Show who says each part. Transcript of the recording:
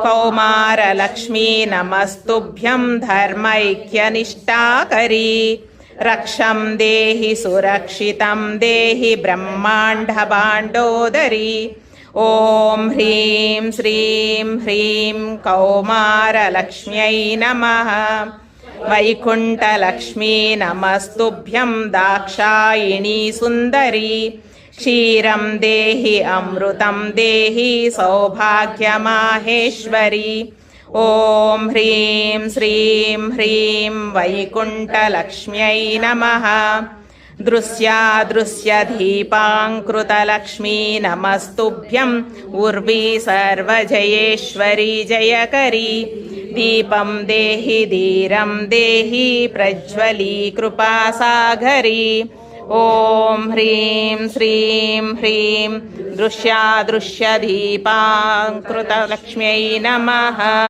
Speaker 1: कौमारलक्ष्मी नमस्तुभ्यं धर्मैक्यनिष्ठाकरी रक्षं देहि सुरक्षितं देहि ब्रह्माण्डभाण्डोदरी ॐ ह्रीं श्रीं ह्रीं कौमारलक्ष्म्यै नमः वैकुण्ठलक्ष्मी नमस्तुभ्यं दाक्षायिणी सुन्दरी क्षीरं देहि अमृतं देहि सौभाग्यमाहेश्वरी ॐ ह्रीं श्रीं ह्रीं वैकुण्ठलक्ष्म्यै नमः दृश्यादृश्यदीपाङ्कृतलक्ष्मी नमस्तुभ्यं उर्वी सर्वजयेश्वरी जयकरी दीपं देहि धीरं देहि प्रज्वली कृपासागरी ॐ ह्रीं श्रीं ह्रीं दृश्यादृश्यदीपाङ्कृतलक्ष्म्यै नमः।